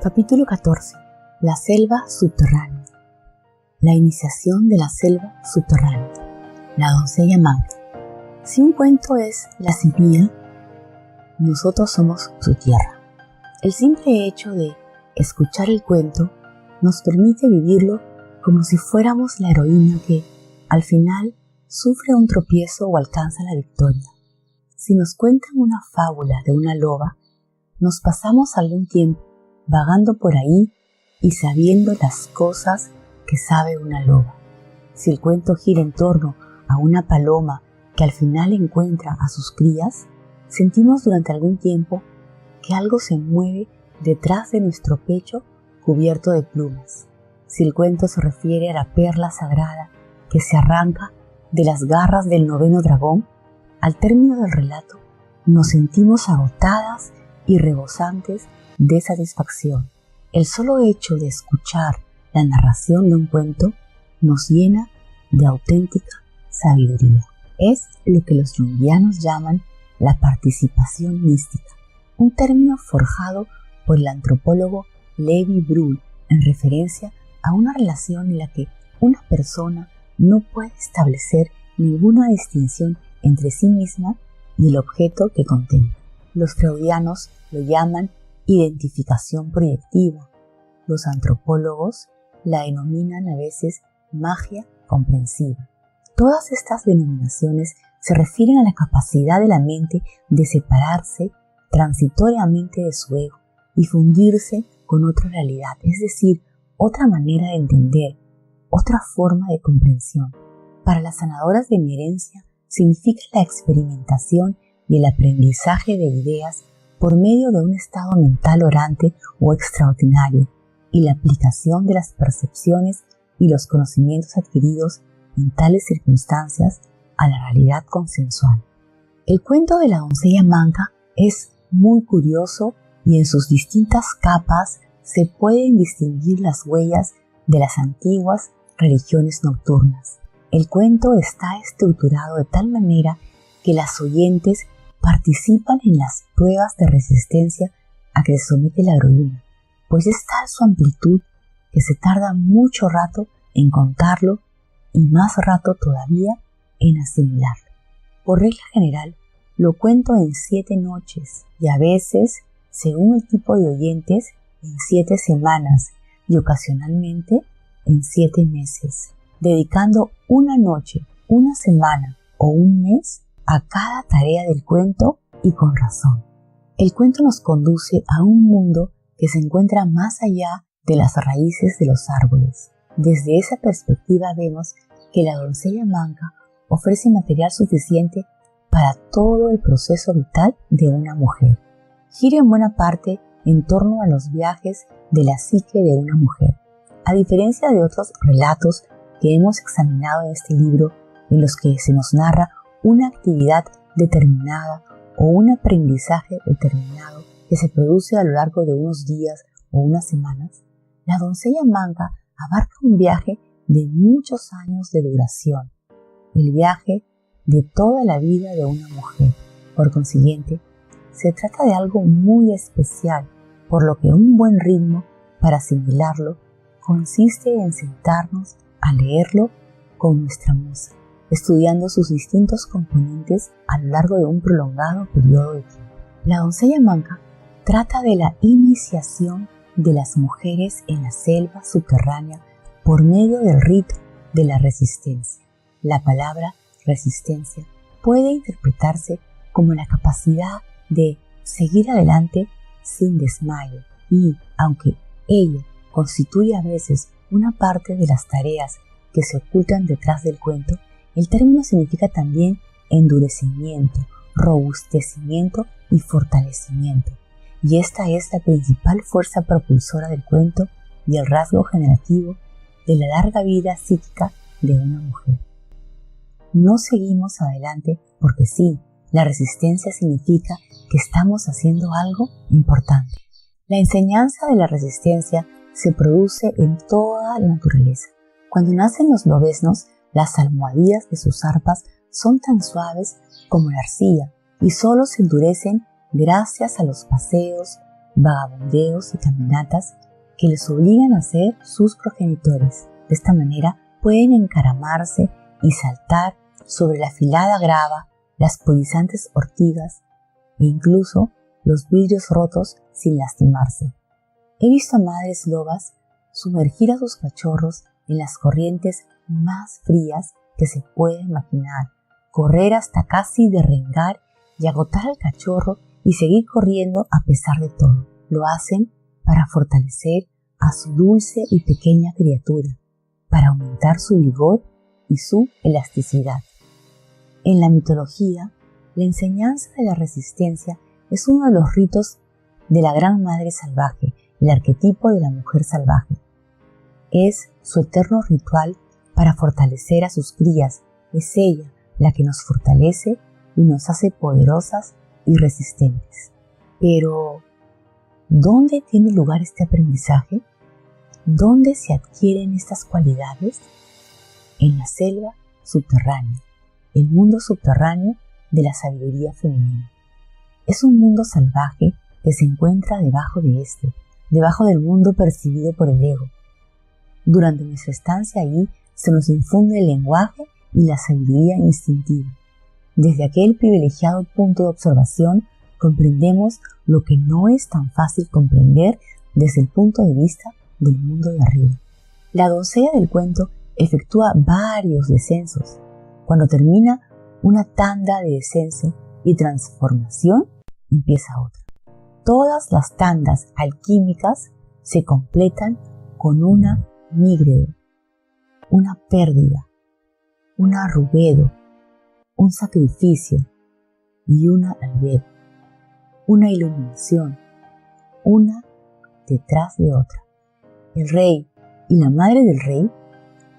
Capítulo 14. La selva subterránea. La iniciación de la selva subterránea. La doncella manca. Si un cuento es la semilla, nosotros somos su tierra. El simple hecho de escuchar el cuento nos permite vivirlo como si fuéramos la heroína que, al final, sufre un tropiezo o alcanza la victoria. Si nos cuentan una fábula de una loba, nos pasamos algún tiempo vagando por ahí y sabiendo las cosas que sabe una loba. Si el cuento gira en torno a una paloma que al final encuentra a sus crías, sentimos durante algún tiempo que algo se mueve detrás de nuestro pecho cubierto de plumas. Si el cuento se refiere a la perla sagrada que se arranca de las garras del 9º dragón, al término del relato nos sentimos agotadas y rebosantes de satisfacción. El solo hecho de escuchar la narración de un cuento nos llena de auténtica sabiduría. Es lo que los junguianos llaman la participación mística, un término forjado por el antropólogo Levi Bruhl en referencia a una relación en la que una persona no puede establecer ninguna distinción entre sí misma y el objeto que contempla. Los freudianos lo llaman identificación proyectiva. Los antropólogos la denominan a veces magia comprensiva. Todas estas denominaciones se refieren a la capacidad de la mente de separarse transitoriamente de su ego y fundirse con otra realidad, es decir, otra manera de entender, otra forma de comprensión. Para las sanadoras de mi herencia significa la experimentación y el aprendizaje de ideas por medio de un estado mental orante o extraordinario y la aplicación de las percepciones y los conocimientos adquiridos en tales circunstancias a la realidad consensual. El cuento de la doncella manca es muy curioso y en sus distintas capas se pueden distinguir las huellas de las antiguas religiones nocturnas. El cuento está estructurado de tal manera que las oyentes participan en las pruebas de resistencia a que se somete la heroína, pues es tal su amplitud que se tarda mucho rato en contarlo y más rato todavía en asimilarlo. Por regla general, lo cuento en 7 noches y a veces, según el tipo de oyentes, en 7 semanas y ocasionalmente en 7 meses, dedicando una noche, una semana o un mes a cada tarea del cuento y con razón. El cuento nos conduce a un mundo que se encuentra más allá de las raíces de los árboles. Desde esa perspectiva vemos que la doncella manca ofrece material suficiente para todo el proceso vital de una mujer. Gira en buena parte en torno a los viajes de la psique de una mujer. A diferencia de otros relatos que hemos examinado en este libro, en los que se nos narra una actividad determinada o un aprendizaje determinado que se produce a lo largo de unos días o unas semanas, la doncella manca abarca un viaje de muchos años de duración, el viaje de toda la vida de una mujer. Por consiguiente, se trata de algo muy especial, por lo que un buen ritmo para asimilarlo consiste en sentarnos a leerlo con nuestra musa, estudiando sus distintos componentes a lo largo de un prolongado periodo de tiempo. La doncella manca trata de la iniciación de las mujeres en la selva subterránea por medio del rito de la resistencia. La palabra resistencia puede interpretarse como la capacidad de seguir adelante sin desmayo y, aunque ello constituye a veces una parte de las tareas que se ocultan detrás del cuento, el término significa también endurecimiento, robustecimiento y fortalecimiento, y esta es la principal fuerza propulsora del cuento y el rasgo generativo de la larga vida psíquica de una mujer. No seguimos adelante porque sí, la resistencia significa que estamos haciendo algo importante. La enseñanza de la resistencia se produce en toda la naturaleza. Cuando nacen los lobeznos, las almohadillas de sus arpas son tan suaves como la arcilla y solo se endurecen gracias a los paseos, vagabundeos y caminatas que les obligan a ser sus progenitores. De esta manera pueden encaramarse y saltar sobre la afilada grava, las polizantes ortigas e incluso los vidrios rotos sin lastimarse. He visto a madres lobas sumergir a sus cachorros en las corrientes más frías que se pueda imaginar, correr hasta casi derrengar y agotar al cachorro y seguir corriendo a pesar de todo. Lo hacen para fortalecer a su dulce y pequeña criatura, para aumentar su vigor y su elasticidad. En la mitología, la enseñanza de la resistencia es uno de los ritos de la gran madre salvaje, el arquetipo de la mujer salvaje. Es su eterno ritual para fortalecer a sus crías. Es ella la que nos fortalece y nos hace poderosas y resistentes. Pero, ¿dónde tiene lugar este aprendizaje? ¿Dónde se adquieren estas cualidades? En la selva subterránea, el mundo subterráneo de la sabiduría femenina. Es un mundo salvaje que se encuentra debajo de debajo del mundo percibido por el ego. Durante nuestra estancia allí se nos infunde el lenguaje y la sabiduría instintiva. Desde aquel privilegiado punto de observación comprendemos lo que no es tan fácil comprender desde el punto de vista del mundo de arriba. La doncella del cuento efectúa varios descensos. Cuando termina una tanda de descenso y transformación, empieza otra. Todas las tandas alquímicas se completan con una nígrede, una pérdida, un arruguedo, un sacrificio y una albedo, una iluminación, una detrás de otra. El rey y la madre del rey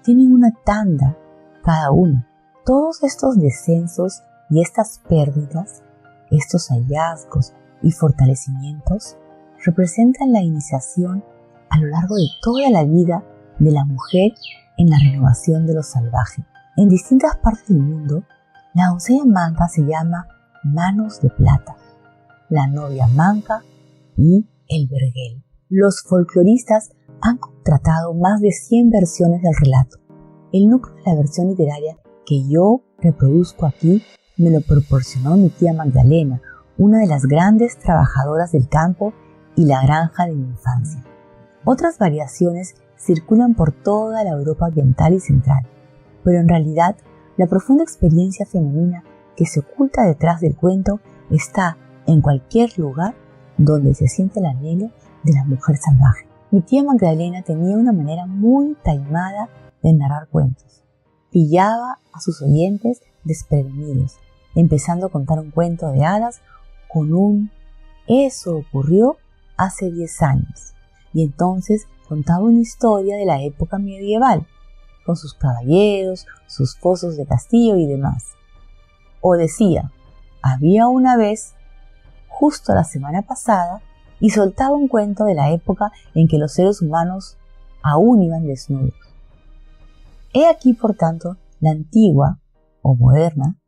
tienen una tanda cada uno. Todos estos descensos y estas pérdidas, estos hallazgos y fortalecimientos representan la iniciación a lo largo de toda la vida de la mujer en la renovación de lo salvaje. En distintas partes del mundo, la doncella manca se llama Manos de Plata, la novia manca y el vergel. Los folcloristas han tratado más de 100 versiones del relato. El núcleo de la versión literaria que yo reproduzco aquí me lo proporcionó mi tía Magdalena, una de las grandes trabajadoras del campo y la granja de mi infancia. Otras variaciones circulan por toda la Europa oriental y central, pero en realidad la profunda experiencia femenina que se oculta detrás del cuento está en cualquier lugar donde se siente el anhelo de la mujer salvaje. Mi tía Magdalena tenía una manera muy taimada de narrar cuentos. Pillaba a sus oyentes desprevenidos, empezando a contar un cuento de hadas con un «eso ocurrió hace 10 años», y entonces contaba una historia de la época medieval, con sus caballeros, sus fosos de castillo y demás. O decía «había una vez, justo la semana pasada», y soltaba un cuento de la época en que los seres humanos aún iban desnudos. He aquí, por tanto, la antigua o moderna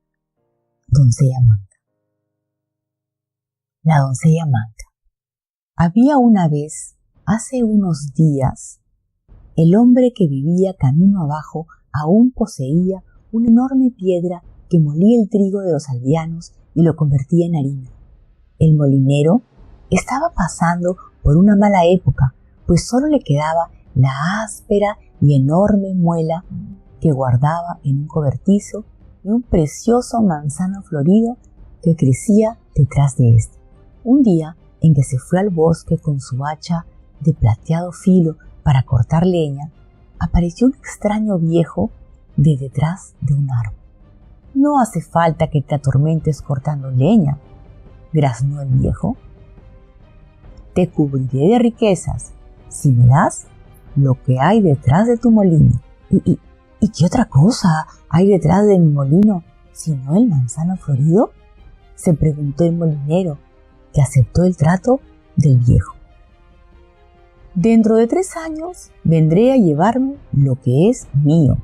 doncella manca. La doncella manca. Había una vez, hace unos días, el hombre que vivía camino abajo aún poseía una enorme piedra que molía el trigo de los aldeanos y lo convertía en harina. El molinero estaba pasando por una mala época, pues solo le quedaba la áspera y enorme muela que guardaba en un cobertizo y un precioso manzano florido que crecía detrás de éste. Un día en que se fue al bosque con su hacha de plateado filo para cortar leña, apareció un extraño viejo de detrás de un árbol. «No hace falta que te atormentes cortando leña», graznó el viejo. «Te cubriré de riquezas si me das lo que hay detrás de tu molino». ¿Y qué otra cosa hay detrás de mi molino sino el manzano florido?», se preguntó el molinero, que aceptó el trato del viejo. «Dentro de 3 años vendré a llevarme lo que es mío»,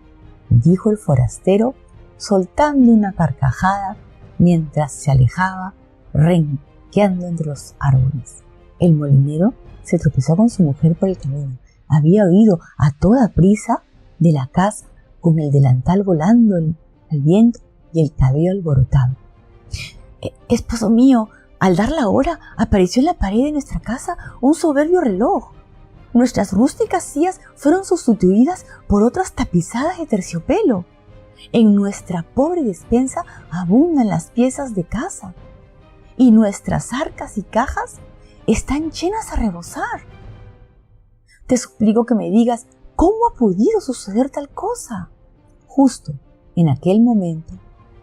dijo el forastero, soltando una carcajada mientras se alejaba renqueando entre los árboles. El molinero se tropezó con su mujer por el camino. Había huido a toda prisa de la casa con el delantal volando al viento y el cabello alborotado. Esposo mío, al dar la hora, apareció en la pared de nuestra casa un soberbio reloj. Nuestras rústicas sillas fueron sustituidas por otras tapizadas de terciopelo. En nuestra pobre despensa abundan las piezas de casa, y nuestras arcas y cajas están llenas a rebosar. Te suplico que me digas cómo ha podido suceder tal cosa. Justo en aquel momento,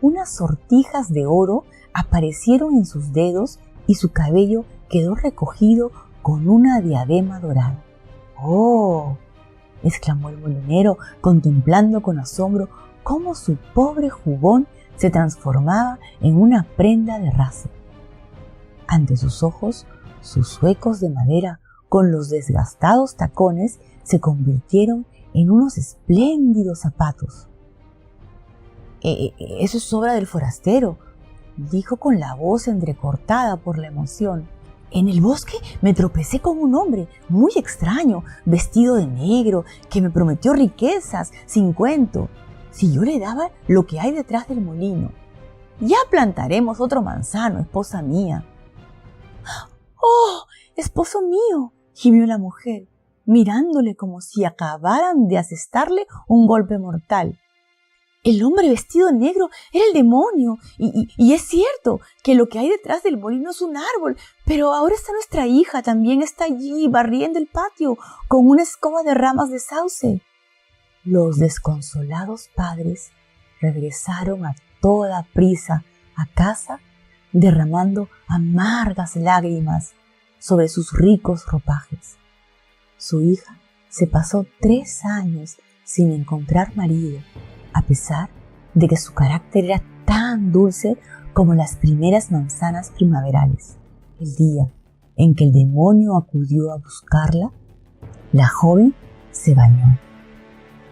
unas sortijas de oro aparecieron en sus dedos y su cabello quedó recogido con una diadema dorada. ¡Oh!, exclamó el molinero, contemplando con asombro cómo su pobre jubón se transformaba en una prenda de raso. Ante sus ojos, sus zuecos de madera con los desgastados tacones se convirtieron en unos espléndidos zapatos. Eso es obra del forastero, dijo con la voz entrecortada por la emoción. En el bosque me tropecé con un hombre muy extraño, vestido de negro, que me prometió riquezas sin cuento, si yo le daba lo que hay detrás del molino. Ya plantaremos otro manzano, esposa mía. ¡Oh, esposo mío!, gimió la mujer, mirándole como si acabaran de asestarle un golpe mortal. El hombre vestido de negro era el demonio, y es cierto que lo que hay detrás del molino es un árbol, pero ahora está nuestra hija, también está allí barriendo el patio con una escoba de ramas de sauce. Los desconsolados padres regresaron a toda prisa a casa, derramando amargas lágrimas sobre sus ricos ropajes. Su hija se pasó 3 años sin encontrar marido, a pesar de que su carácter era tan dulce como las primeras manzanas primaverales. El día en que el demonio acudió a buscarla, la joven se bañó.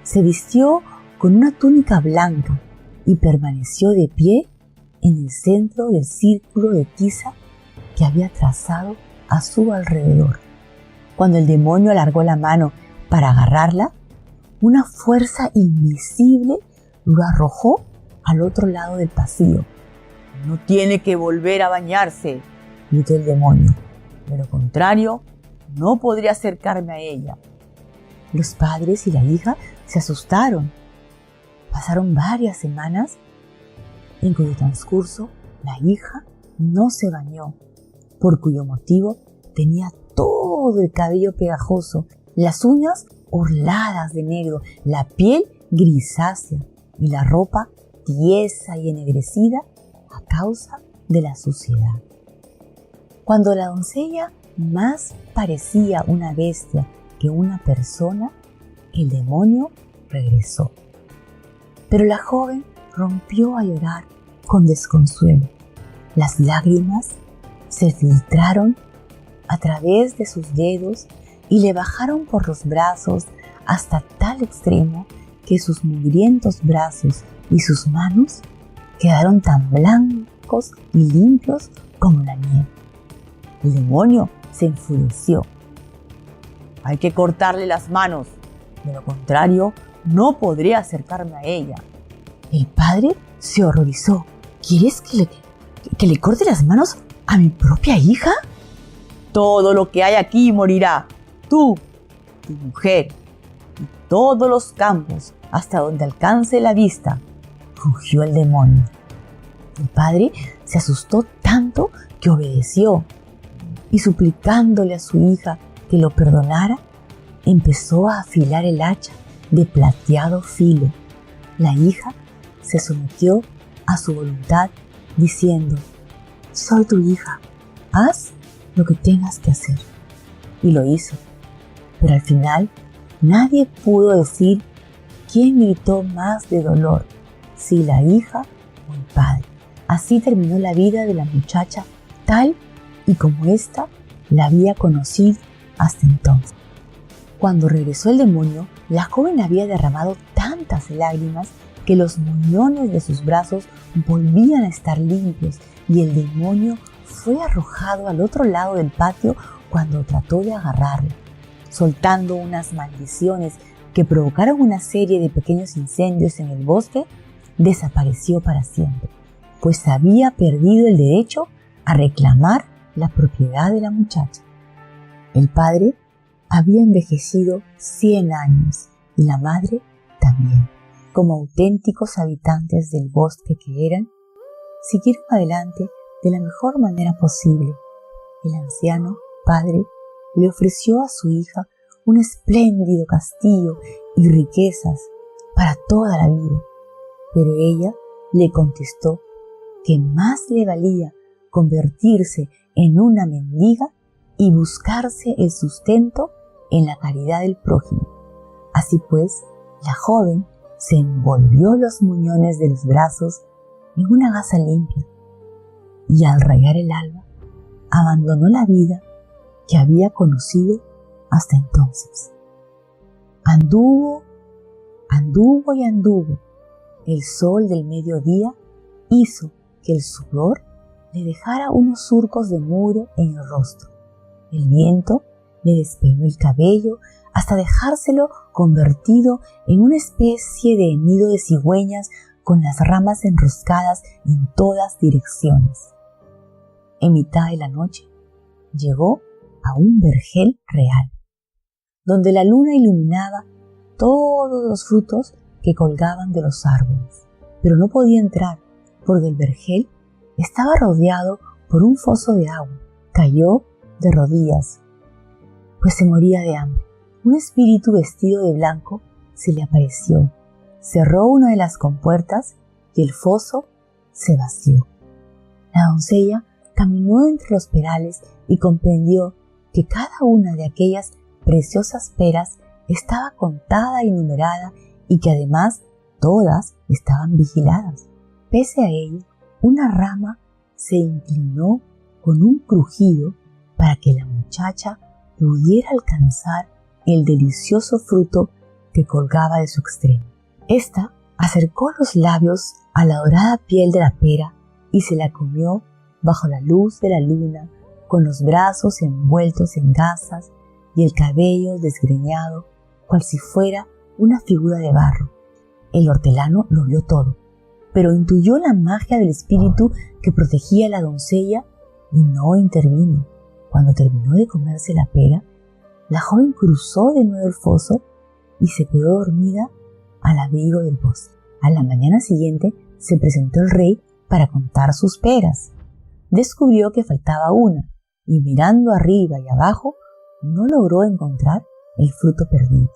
Se vistió con una túnica blanca y permaneció de pie en el centro del círculo de tiza que había trazado a su alrededor. Cuando el demonio alargó la mano para agarrarla, una fuerza invisible lo arrojó al otro lado del pasillo. «No tiene que volver a bañarse», gritó el demonio. «De lo contrario, no podría acercarme a ella». Los padres y la hija se asustaron. Pasaron varias semanas en cuyo transcurso la hija no se bañó, por cuyo motivo tenía todo el cabello pegajoso, las uñas orladas de negro, la piel grisácea y la ropa tiesa y ennegrecida a causa de la suciedad. Cuando la doncella más parecía una bestia que una persona, el demonio regresó. Pero la joven rompió a llorar con desconsuelo. Las lágrimas se filtraron a través de sus dedos y le bajaron por los brazos hasta tal extremo que sus mugrientos brazos y sus manos quedaron tan blancos y limpios como la nieve. El demonio se enfureció. «Hay que cortarle las manos, de lo contrario no podré acercarme a ella». El padre se horrorizó. «¿Quieres que le corte las manos a mi propia hija?» «Todo lo que hay aquí morirá, tú, tu mujer y todos los campos hasta donde alcance la vista», rugió el demonio. El padre se asustó tanto que obedeció y, suplicándole a su hija que lo perdonara, empezó a afilar el hacha de plateado filo. La hija se sometió a su voluntad diciendo: «Soy tu hija, haz lo que tengas que hacer». Y lo hizo. Pero al final nadie pudo decir quién gritó más de dolor, si la hija o el padre. Así terminó la vida de la muchacha tal y como ésta la había conocido hasta entonces. Cuando regresó el demonio, la joven había derramado tantas lágrimas que los muñones de sus brazos volvían a estar limpios y el demonio fue arrojado al otro lado del patio Cuando trató de agarrarla, soltando unas maldiciones que provocaron una serie de pequeños incendios en el bosque, desapareció para siempre, pues había perdido el derecho a reclamar la propiedad de la muchacha. El padre había envejecido 100 años y la madre también. Como auténticos habitantes del bosque que eran, siguieron adelante de la mejor manera posible. El anciano padre le ofreció a su hija un espléndido castillo y riquezas para toda la vida, pero ella le contestó que más le valía convertirse en una mendiga y buscarse el sustento en la caridad del prójimo. Así pues, la joven se envolvió los muñones de los brazos en una gasa limpia y al rayar el alba abandonó la vida que había conocido hasta entonces. Anduvo y anduvo. El sol del mediodía hizo que el sudor le dejara unos surcos de mugre en el rostro. El viento le despeinó el cabello hasta dejárselo convertido en una especie de nido de cigüeñas con las ramas enroscadas en todas direcciones. En mitad de la noche llegó a un vergel real, donde la luna iluminaba todos los frutos que colgaban de los árboles, pero no podía entrar porque el vergel estaba rodeado por un foso de agua. Cayó de rodillas, pues se moría de hambre. Un espíritu vestido de blanco se le apareció, cerró una de las compuertas y el foso se vació. La doncella caminó entre los perales y comprendió que cada una de aquellas preciosas peras estaba contada y numerada y que además todas estaban vigiladas. Pese a ello, una rama se inclinó con un crujido para que la muchacha pudiera alcanzar el delicioso fruto que colgaba de su extremo. Esta acercó los labios a la dorada piel de la pera y se la comió bajo la luz de la luna, con los brazos envueltos en gasas y el cabello desgreñado, cual si fuera una figura de barro. El hortelano lo vio todo, pero intuyó la magia del espíritu que protegía a la doncella y no intervino. Cuando terminó de comerse la pera, la joven cruzó de nuevo el foso y se quedó dormida al abrigo del bosque. A la mañana siguiente se presentó el rey para contar sus peras. Descubrió que faltaba una y mirando arriba y abajo no logró encontrar el fruto perdido.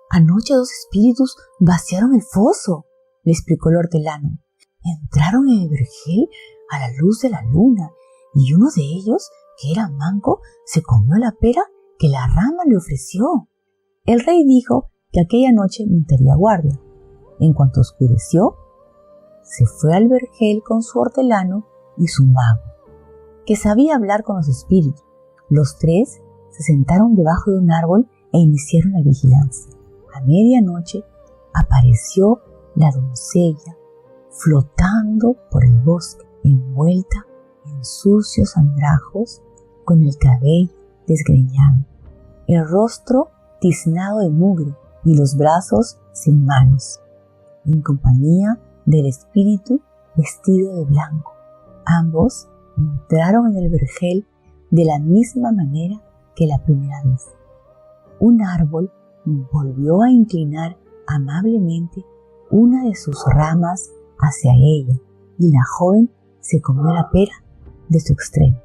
Anoche 2 espíritus vaciaron el foso, le explicó el hortelano. Entraron en el vergel a la luz de la luna y uno de ellos, que era manco, se comió la pera que la rama le ofreció. El rey dijo que aquella noche montaría guardia. En cuanto oscureció, se fue al vergel con su hortelano y su mago, que sabía hablar con los espíritus. Los 3 se sentaron debajo de un árbol e iniciaron la vigilancia. A medianoche apareció la doncella flotando por el bosque, envuelta en sucios andrajos, con el cabello desgreñado, el rostro tiznado de mugre y los brazos sin manos, en compañía del espíritu vestido de blanco. Ambos entraron en el vergel de la misma manera que la primera vez. Un árbol volvió a inclinar amablemente una de sus ramas hacia ella y la joven se comió la pera de su extremo.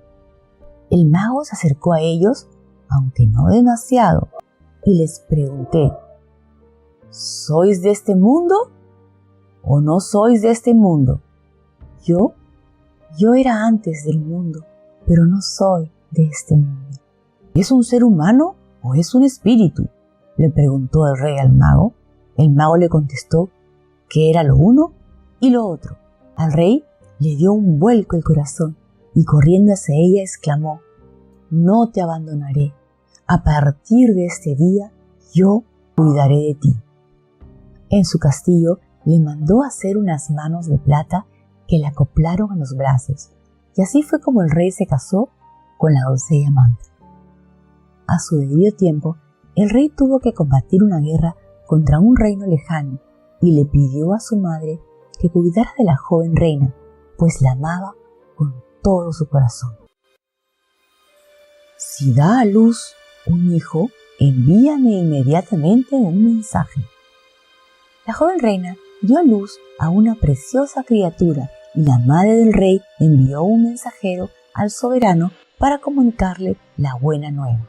El mago se acercó a ellos, aunque no demasiado, y les pregunté: ¿sois de este mundo o no sois de este mundo? Yo era antes del mundo, pero no soy de este mundo. ¿Es un ser humano o es un espíritu?, le preguntó el rey al mago. El mago le contestó que era lo uno y lo otro. Al rey le dio un vuelco el corazón y corriendo hacia ella exclamó: no te abandonaré. A partir de este día yo cuidaré de ti. En su castillo le mandó hacer unas manos de plata que le acoplaron a los brazos, y así fue como el rey se casó con la doncella manca. a su debido tiempo, el rey tuvo que combatir una guerra contra un reino lejano y le pidió a su madre que cuidara de la joven reina, pues la amaba con todo su corazón. Si da a luz un hijo, envíame inmediatamente un mensaje. La joven reina dio a luz a una preciosa criatura y la madre del rey envió un mensajero al soberano para comunicarle la buena nueva.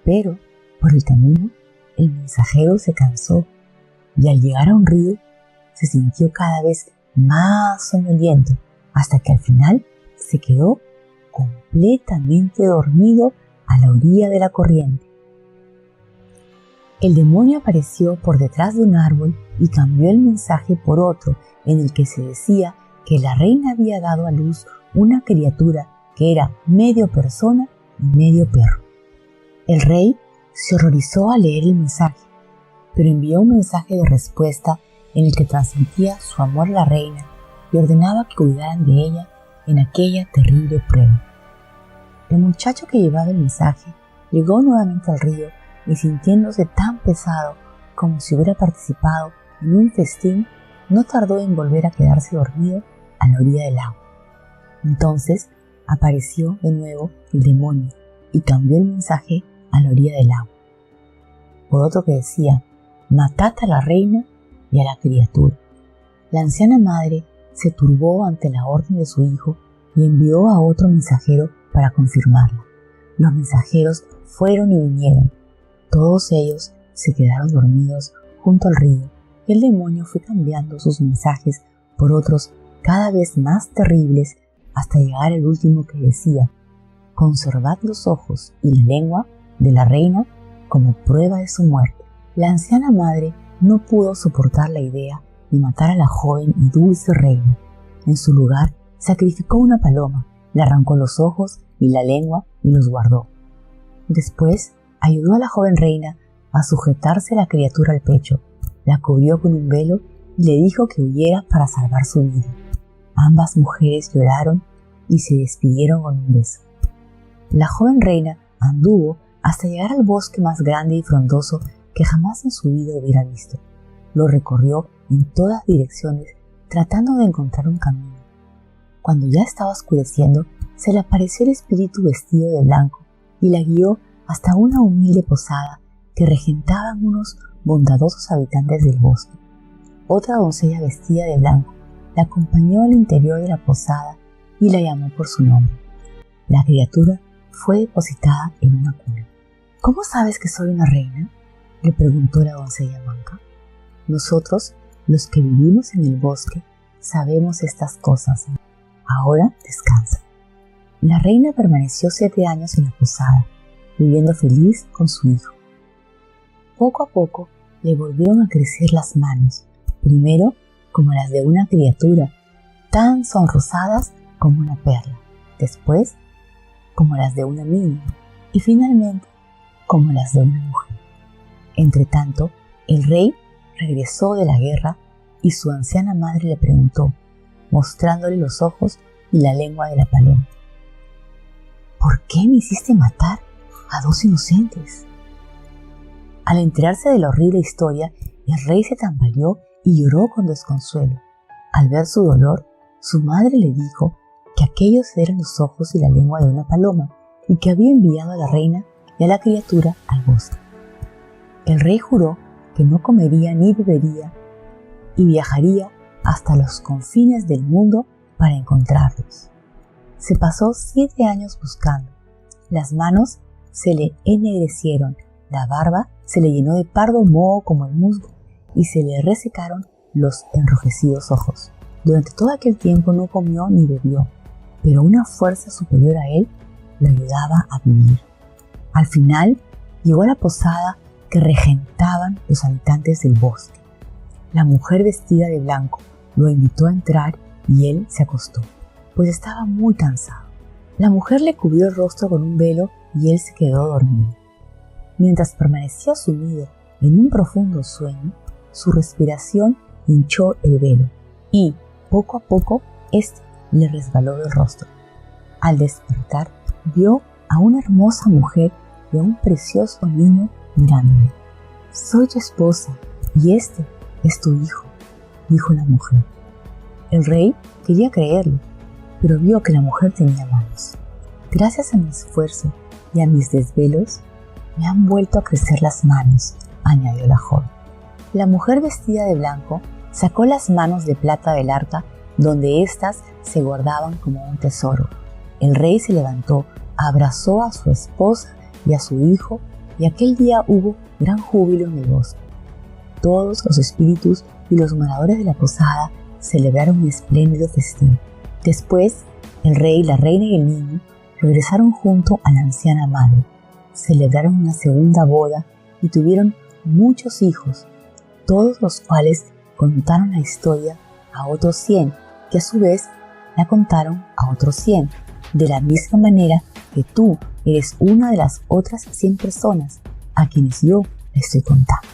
Pero, por el camino, el mensajero se cansó y al llegar a un río se sintió cada vez más somnoliento hasta que al final se quedó completamente dormido a la orilla de la corriente. El demonio apareció por detrás de un árbol y cambió el mensaje por otro en el que se decía que la reina había dado a luz una criatura que era medio persona y medio perro. El rey se horrorizó al leer el mensaje, pero envió un mensaje de respuesta en el que transmitía su amor a la reina y ordenaba que cuidaran de ella en aquella terrible prueba. El muchacho que llevaba el mensaje llegó nuevamente al río y sintiéndose tan pesado como si hubiera participado en un festín, no tardó en volver a quedarse dormido a la orilla del agua. Entonces apareció de nuevo el demonio y cambió el mensaje a la orilla del agua, por otro que decía: matad a la reina y a la criatura. La anciana madre se turbó ante la orden de su hijo y envió a otro mensajero para confirmarla. Los mensajeros fueron y vinieron. Todos ellos se quedaron dormidos junto al río y el demonio fue cambiando sus mensajes por otros cada vez más terribles hasta llegar al último que decía: conservad los ojos y la lengua de la reina como prueba de su muerte. La anciana madre no pudo soportar la idea de matar a la joven y dulce reina. En su lugar, sacrificó una paloma, le arrancó los ojos y la lengua y los guardó. Después, ayudó a la joven reina a sujetarse a la criatura al pecho, la cubrió con un velo y le dijo que huyera para salvar su vida. Ambas mujeres lloraron y se despidieron con un beso. La joven reina anduvo hasta llegar al bosque más grande y frondoso que jamás en su vida hubiera visto. Lo recorrió en todas direcciones tratando de encontrar un camino. Cuando ya estaba oscureciendo, se le apareció el espíritu vestido de blanco y la guió hasta una humilde posada que regentaban unos bondadosos habitantes del bosque. Otra doncella vestida de blanco la acompañó al interior de la posada y la llamó por su nombre. La criatura fue depositada en una cuna. ¿Cómo sabes que soy una reina?, le preguntó la doncella manca. Nosotros, los que vivimos en el bosque, sabemos estas cosas. Ahora descansa. La reina permaneció 7 años en la posada, viviendo feliz con su hijo. Poco a poco le volvieron a crecer las manos, primero como las de una criatura, tan sonrosadas como una perla, después como las de una niña y finalmente como las de una mujer. Entretanto, el rey regresó de la guerra y su anciana madre le preguntó, mostrándole los ojos y la lengua de la paloma: ¿por qué me hiciste matar a 2 inocentes? Al enterarse de la horrible historia, el rey se tambaleó y lloró con desconsuelo. Al ver su dolor, su madre le dijo que aquellos eran los ojos y la lengua de una paloma y que había enviado a la reina y a la criatura al bosque. El rey juró que no comería ni bebería y viajaría hasta los confines del mundo para encontrarlos. Se pasó 7 años buscando. Las manos se le ennegrecieron, la barba se le llenó de pardo moho como el musgo y se le resecaron los enrojecidos ojos. Durante todo aquel tiempo no comió ni bebió, pero una fuerza superior a él lo ayudaba a vivir. Al final llegó a la posada que regentaban los habitantes del bosque. La mujer vestida de blanco lo invitó a entrar y él se acostó, pues estaba muy cansado. La mujer le cubrió el rostro con un velo y él se quedó dormido. Mientras permanecía sumido en un profundo sueño, su respiración hinchó el velo y, poco a poco, éste le resbaló del rostro. Al despertar, vio a una hermosa mujer y a un precioso niño mirándole. «Soy tu esposa y este es tu hijo», dijo la mujer. El rey quería creerlo, pero vio que la mujer tenía manos. «Gracias a mi esfuerzo y a mis desvelos, me han vuelto a crecer las manos», añadió la joven. La mujer vestida de blanco sacó las manos de plata del arca donde éstas se guardaban como un tesoro. El rey se levantó, abrazó a su esposa y a su hijo, y aquel día hubo gran júbilo en el bosque. Todos los espíritus y los moradores de la posada celebraron un espléndido festín. Después, el rey, la reina y el niño regresaron junto a la anciana madre. Celebraron una segunda boda y tuvieron muchos hijos, todos los cuales contaron la historia a otros 100, que a su vez la contaron a otros 100, de la misma manera que tú eres una de las otras 100 personas a quienes yo le estoy contando.